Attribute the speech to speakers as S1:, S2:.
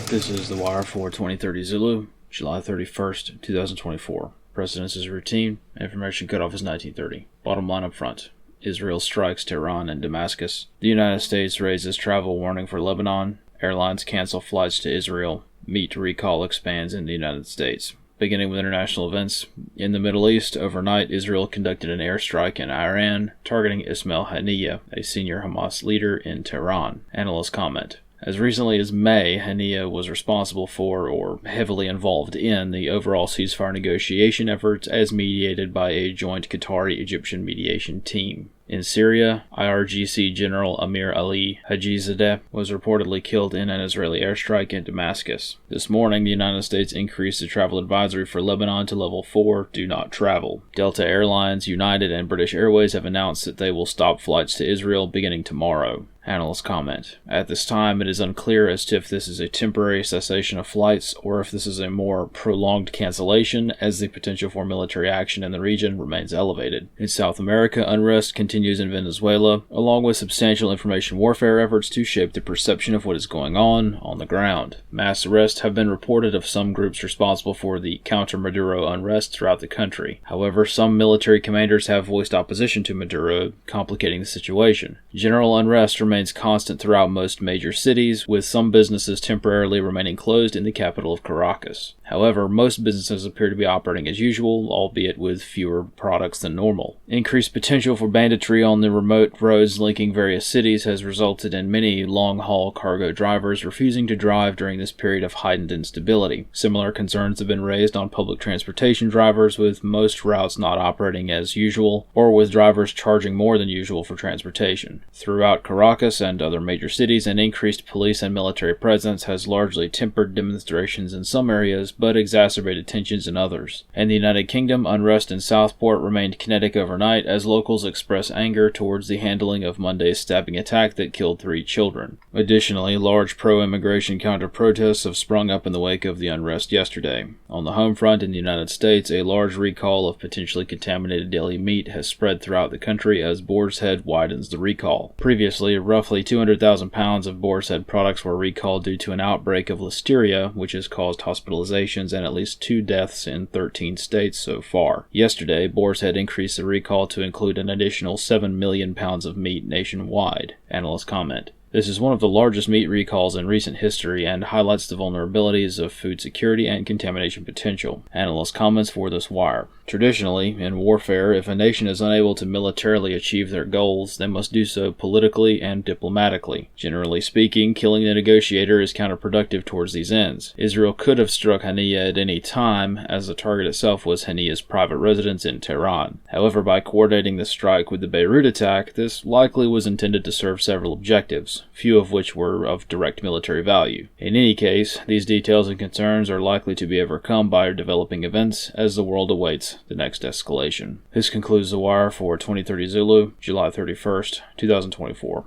S1: This is The Wire for 2030 Zulu, July 31st, 2024. Precedence is routine. Information cutoff is 1930. Bottom line up front. Israel strikes Tehran and Damascus. The United States raises travel warning for Lebanon. Airlines cancel flights to Israel. Meat recall expands in the United States. Beginning with international events, in the Middle East, overnight, Israel conducted an airstrike in Iran, targeting Ismail Haniyeh, a senior Hamas leader in Tehran. Analysts comment. As recently as May, Haniyeh was responsible for, or heavily involved in, the overall ceasefire negotiation efforts as mediated by a joint Qatari-Egyptian mediation team. In Syria, IRGC General Amir Ali Hajizadeh was reportedly killed in an Israeli airstrike in Damascus. This morning, the United States increased the travel advisory for Lebanon to level 4, do not travel. Delta Airlines, United, and British Airways have announced that they will stop flights to Israel beginning tomorrow. Analysts comment. At this time, it is unclear as to if this is a temporary cessation of flights or if this is a more prolonged cancellation, as the potential for military action in the region remains elevated. In South America, unrest continues in Venezuela, along with substantial information warfare efforts to shape the perception of what is going on the ground. Mass arrests have been reported of some groups responsible for the counter-Maduro unrest throughout the country. However, some military commanders have voiced opposition to Maduro, complicating the situation. General unrest remains constant throughout most major cities, with some businesses temporarily remaining closed in the capital of Caracas. However, most businesses appear to be operating as usual, albeit with fewer products than normal. Increased potential for banditry on the remote roads linking various cities has resulted in many long-haul cargo drivers refusing to drive during this period of heightened instability. Similar concerns have been raised on public transportation drivers, with most routes not operating as usual, or with drivers charging more than usual for transportation. Throughout Caracas and other major cities, an increased police and military presence has largely tempered demonstrations in some areas, but exacerbated tensions in others. In the United Kingdom, unrest in Southport remained kinetic overnight as locals express anger towards the handling of Monday's stabbing attack that killed 3 children. Additionally, large pro-immigration counter-protests have sprung up in the wake of the unrest yesterday. On the home front in the United States, a large recall of potentially contaminated deli meat has spread throughout the country as Boar's Head widens the recall. Previously, roughly 200,000 pounds of Boar's Head products were recalled due to an outbreak of listeria, which has caused hospitalizations and at least 2 deaths in 13 states so far. Yesterday, Boar's Head increased the recall to include an additional 7 million pounds of meat nationwide. Analysts comment. This is one of the largest meat recalls in recent history and highlights the vulnerabilities of food security and contamination potential. Analyst comments for this wire. Traditionally, in warfare, if a nation is unable to militarily achieve their goals, they must do so politically and diplomatically. Generally speaking, killing the negotiator is counterproductive towards these ends. Israel could have struck Haniyeh at any time, as the target itself was Haniyeh's private residence in Tehran. However, by coordinating the strike with the Beirut attack, this likely was intended to serve several objectives, few of which were of direct military value. In any case, these details and concerns are likely to be overcome by developing events as the world awaits the next escalation. This concludes The Wire for 2030 Zulu, July 31st, 2024.